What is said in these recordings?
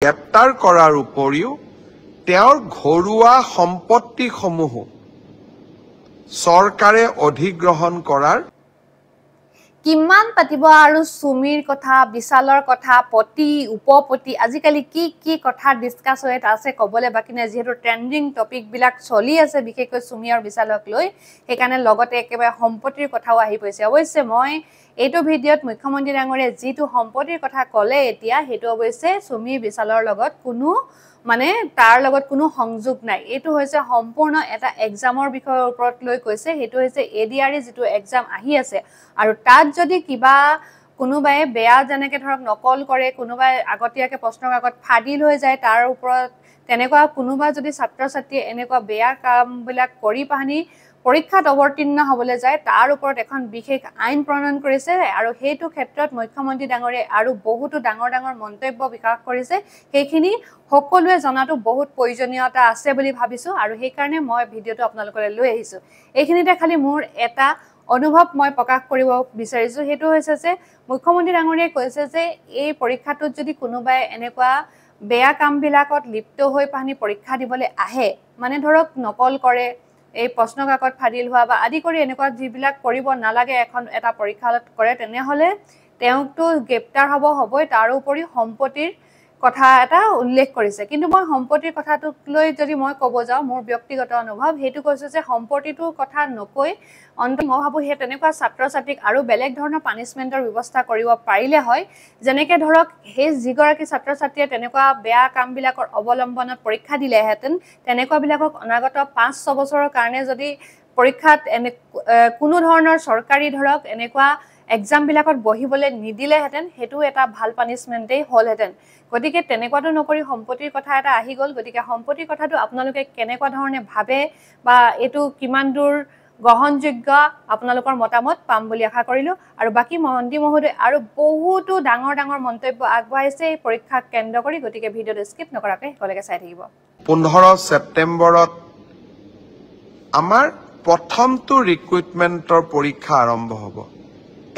গ্ৰেপ্তাৰ কৰাৰ উপৰিও তেওঁৰ ঘৰুৱা সম্পত্তিসমূহ চৰকাৰে অধিগ্ৰহণ কৰাৰ কিমান পাতিব আৰু সুমিৰ কথা বিশালৰ কথা পতি উপপতি আজিকালি কি কথা ডিসকাস হৈ আছে কবলে বাকি নাই যেহেতু ট্ৰেন্ডিং টপিক বিলাক চলি আছে বিশেষকৈ সুমি আৰু বিশালক লৈ সেইকাৰণে লগতে একেবাৰে সম্পত্তিৰ কথাও আহি পইছে অৱশ্যে মই এইটো ভিডিঅ'ত মুখ্যমন্ত্ৰী ডাঙৰীয়ে যেটো সম্পত্তিৰ কথা ক'লে এতিয়া হেতু অৱশ্যে সুমি বিশালৰ লগত কোনো মানে তাৰ লগত কোনো সংযোগ নাই এটো হৈছে সম্পূৰ্ণ এটা এক্সামৰ বিষয়ৰ ওপৰত লৈ কৈছে হেতু হৈছে এডিআৰই যেটো এক্সাম আহি আছে আৰু তাত যদি কিবা কোনোবাই বেয়া জনেকে ধৰক নকল কৰে কোনোবাই আগতিয়াকে প্ৰশ্নৰ আগত ফাদিল হৈ যায় তাৰ ওপৰত তেনেকুৱা কোনোবা যদি ছাত্ৰ ছাত্ৰী এনেকুৱা বেয়া কামবিলাক কৰি পাহানি পৰীক্ষাত অৱতীৰ্ণ হ'বলৈ যায় তাৰ ওপৰত এখন বিশেষ আইন প্ৰণয়ন কৰিছে আৰু হেতু ক্ষেত্ৰত মুখ্যমন্ত্ৰী ডাঙৰীয়ে আৰু বহুতো ডাঙৰ মন্তব্য বিকাশ কৰিছে সেইখিনি সকলোৱে জনাটো বহুত প্ৰয়োজনীয়তা আছে বুলি ভাবিছো আৰু সেই কাৰণে মই ভিডিঅটো আপোনালোকলৈ লৈ আহিছো এইখিনিতে খালি মোৰ এটা অনুভৱ মই প্ৰকাশ কৰিব বিচাৰিছো হেতু হৈছে যে মুখ্যমন্ত্ৰী ডাঙৰীয়ে কৈছে যে এই পৰীক্ষাটোত যদি কোনোবাই এনেকুৱা বেয়া কামবিলাকত লিপ্ত হৈ পাহানি পৰীক্ষা দিবলৈ আহে মানে ধৰক নকল কৰে এই প্ৰশ্ন কাকত ফাদিল হোৱা বা আদি কৰি এনেকুৱা যিবিলাক কৰিব নালাগে এখন এটা পৰীক্ষাত কৰে তেনেহলে তেওঁকটো গ্ৰেপ্তাৰ হ'বই তাৰ উপৰি সম্পত্তিৰ কথা এটা উল্লেখ কৰিছে কিন্তু মই সম্পত্তিৰ কথাটোক লৈ যদি মই ক'ব যাও মোৰ ব্যক্তিগত অনুভৱ হেতু কৈছে যে সম্পত্তিটোৰ কথা নকৈ অন্ত মই ভাবো হে তেনেকুৱা ছাত্ৰ ছাত্ৰীক আৰু বেলেগ ধৰণৰ পানিশমেন্টৰ ব্যৱস্থা কৰিব পাৰিলে হয় যেনেকে ধৰক হে যিগৰাকী ছাত্ৰ ছাত্ৰীয়ে তেনেকুৱা বেয়া কামবিলাকৰ অৱলম্বনত পৰীক্ষা দিলেহেতেন তেনেকুৱা বিলাকক অনাগত 5-6 বছৰৰ কাৰণে যদি পৰীক্ষাত কোনো ধৰণৰ চৰকাৰী ধৰক এনেকুৱা এক্সাম বিলাকত বহিবলৈ নিদিলেহেতেন হেতু এটা ভাল পানিশমেন্টেই হলহেতেন গতিকে তেনেকুৱাটো নকৰি সম্পত্তিৰ কথা এটা আহি গল গতিকে সম্পত্তিৰ কথাটো আপোনালোকে কেনেকুৱা ধৰণে ভাবে বা এটো কিমান দূৰ গ্ৰহণযোগ্য আপোনালোকৰ মতামত পাম বুলি আশা কৰিলো আৰু বাকি মহন্তি মহোদয় আৰু বহুতো ডাঙৰ মন্তব্য আগবঢ়াইছে এই পৰীক্ষাক কেন্দ্ৰ কৰি গতিকে ভিডিঅটো স্কিপ নকৰাকৈ সকলোকে চাই থাকিব 15 ছেপ্টেম্বৰত আমাৰ প্ৰথমটো ৰিক্ৰুটমেন্টৰ পৰীক্ষা আৰম্ভ হ'ব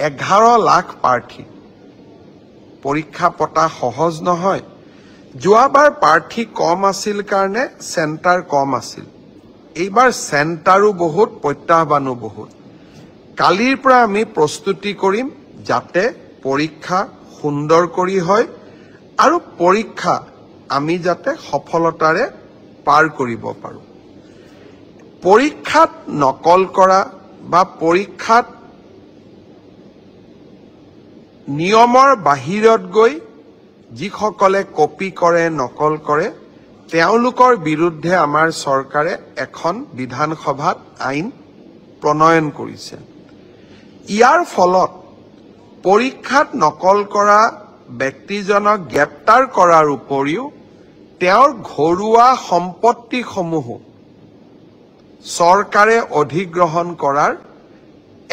11 লাখ প্ৰাৰ্থী পৰীক্ষা পতা সহজ নহয় যোৱাবাৰ প্ৰাৰ্থী কম আছিল কাৰণে সেন্টাৰ কম আছিল এইবাৰ সেন্টাৰো বহুত প্ৰত্যাহ্বানো বহুত কালিৰ পৰা আমি প্ৰস্তুতি কৰিম যাতে পৰীক্ষা সুন্দৰ কৰি হয় আৰু পৰীক্ষা আমি যাতে সফলতাৰে পাৰ কৰিব পাৰো পৰীক্ষাত নকল কৰা বা পৰীক্ষাত নিয়মৰ বাহিৰত গৈ যিসকলে কপি কৰে নকল কৰে তেওঁলোকৰ বিৰুদ্ধে আমাৰ চৰকাৰে এখন বিধানসভাত আইন প্ৰণয়ন কৰিছে ইয়াৰ ফলত পৰীক্ষাত নকল কৰা ব্যক্তিজনক গ্ৰেপ্তাৰ কৰাৰ উপৰিও তেওঁৰ ঘৰুৱা সম্পত্তিসমূহ চৰকাৰে অধিগ্ৰহণ কৰাৰ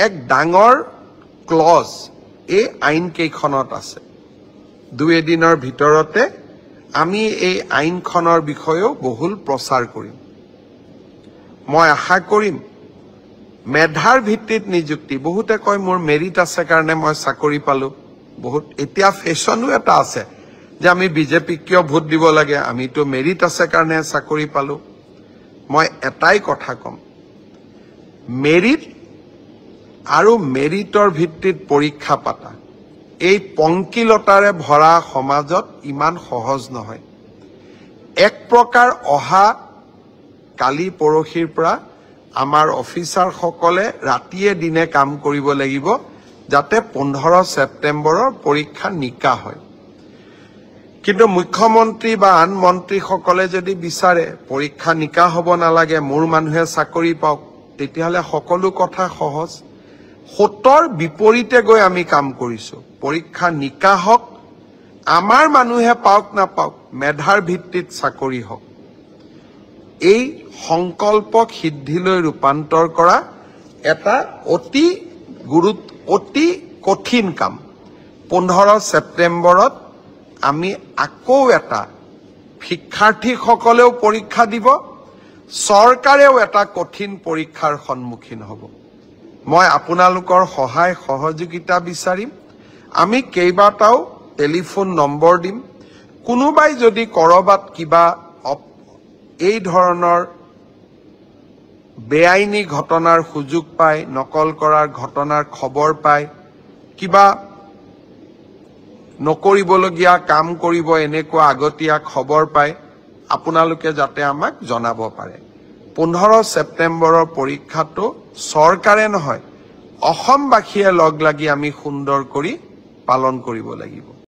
এক ডাঙৰ ক্লজ এই আইন কেইখনত আছে 2 দিনৰ ভিতৰতে আমি এই আইনখনৰ বিষয়েও বহুল প্ৰচাৰ কৰিম মই আশা কৰিম মেধাৰ ভিত্তিত নিযুক্তি বহুতে কয় মোৰ মেৰিট আছে কাৰণে মই চাকৰি পালো বহুত এতিয়া ফেশনো এটা আছে যে আমি বিজেপি কিয় ভোট দিব লাগে আমিতো মেৰিট আছে কাৰণে চাকৰি পালো মই এটাই কথা কম মেৰিট আৰু মেৰিটৰ ভিত্তিত পৰীক্ষা পাতা এই পংকিলতাৰে ভৰা সমাজত ইমান সহজ নহয় এক প্ৰকাৰ অহা কালি পৰহিৰ পৰা আমাৰ অফিচাৰ সকলে ৰাতিয়ে দিনে কাম কৰিব লাগিব যাতে 15 ছেপ্টেম্বৰৰ পৰীক্ষা নিকা হয় কিন্তু মুখ্যমন্ত্ৰী বা আন মন্ত্ৰী সকলে যদি বিচাৰে পৰীক্ষা নিকা হ'ব নালাগে মোৰ মানুহে চাকৰি পাওক তেতিয়াহলে সকলো কথা সহজ হতৰ বিপৰীতে গৈ আমি কাম কৰিছো পৰীক্ষা নিকা হওক আমাৰ মানুহে পাওক না পাওক মেধাৰ ভিত্তিত চাকৰি হওক এই সংকল্পক সিদ্ধিলৈ ৰূপান্তৰ কৰা এটা অতি কঠিন কাম 15 ছেপ্টেম্বৰত আমি আকৌ এটা শিক্ষাৰ্থীসকলেও পৰীক্ষা দিব চৰকাৰেও এটা কঠিন পৰীক্ষাৰ সন্মুখীন হ'ব মই আপোনালোকৰ সহায় সহযোগিতা বিচাৰিম আমি কেইবাটাও টেলিফোন নম্বৰ দিম কোনোবাই যদি কৰবাত কিবা এই ধৰণৰ বেআইনী ঘটনাৰ সুযোগ পায়, নকল কৰাৰ ঘটনাৰ খবৰ পায়, কিবা নকৰিবলগীয়া কাম কৰিব এনেকুৱা আগতীয়া খবৰ পায়, আপোনালোকে যাতে আমাক জনাব পাৰে। 15 ছেপ্টেম্বৰৰ পৰীক্ষাটো চৰকাৰে নহয়, অসমবাসীয়ে লগ লাগি আমি সুন্দৰ কৰি পালন কৰিব লাগিব।